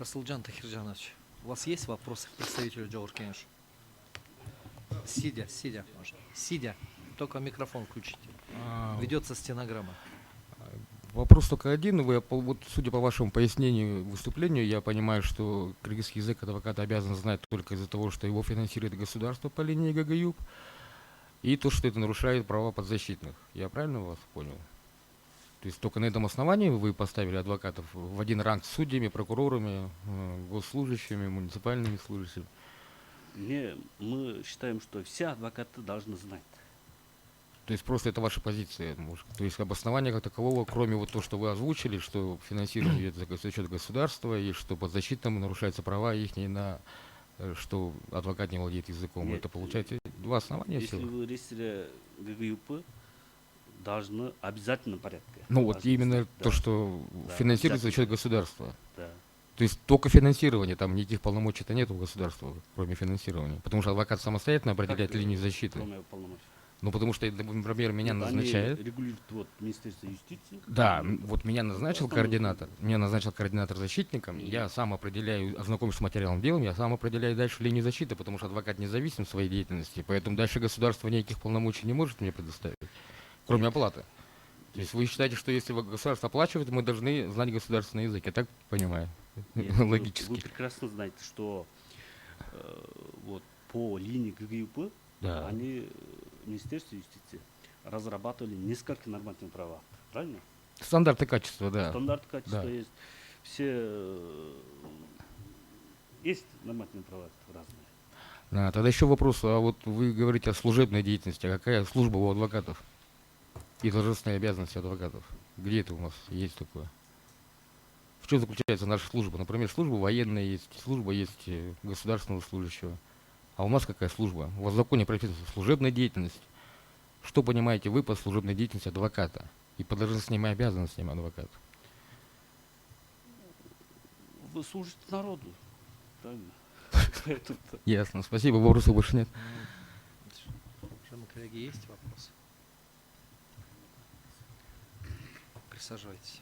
Расулджан Тахирджанович, у вас есть вопросы к представителю Джаур Кенеш? Сидя, можно. Сидя, только микрофон включите. Ведется стенограмма. Вопрос только один. Вот, судя по вашему пояснению, выступлению, я понимаю, что кыргызский язык адвокат обязан знать только из-за того, что его финансирует государство по линии ГГЮП, и то, что это нарушает права подзащитных. Я правильно вас понял? То есть только на этом основании вы поставили адвокатов в один ранг с судьями, прокурорами, госслужащими, муниципальными служащими? Не, мы считаем, что все адвокаты должны знать. То есть просто это ваша позиция, может, то есть обоснования как такового, кроме вот то, что вы озвучили, что финансирование за счет государства и что подзащитным нарушаются права их на что адвокат не владеет языком. Нет, это получается два основания если всего. вы регистрируете ГГЮП, должны обязательно порядке. Ну вот Должны именно знать, то, да, что да, финансируется за счет обязательно. государства. Да. То есть только финансирование, там никаких полномочий-то нет у государства, кроме финансирования. Потому что адвокат самостоятельно определяет Как, линию защиты. кроме полномочий? Ну потому что, например, меня Вот назначает. они регулируют вот, Министерство юстиции. Да, вот меня назначил Основной координатор. Меня назначил координатор защитником. Я сам определяю, ознакомившись с материалом дела, я сам определяю дальше линию защиты, потому что адвокат независим в своей деятельности, поэтому дальше государство никаких полномочий не может мне предоставить, кроме оплаты. То есть вы считаете, что если государство оплачивает, мы должны знать государственный язык, я так понимаю? Нет, логически. Вы прекрасно знаете, что вот по линии ГГЮП Да. они, Министерство юстиции, разрабатывали несколько нормативных прав, правильно? Стандарты качества, да. Стандарт качества Да. есть, все есть нормативные права разные. Да, тогда еще вопрос, а вот вы говорите о служебной деятельности, а какая служба у адвокатов? И должностные обязанности адвокатов? Где это у нас есть такое? В чем заключается наша служба? Например, служба военная есть, служба есть государственного служащего. А у нас какая служба? У вас в законе прописано служебная деятельность. Что понимаете вы под служебной деятельностью адвоката? И под должностными обязанностями адвоката? Вы служите народу, правильно? Поэтому Ясно. Спасибо. Вопросов больше нет. Уважаемые коллеги, есть вопросы? Присаживайтесь.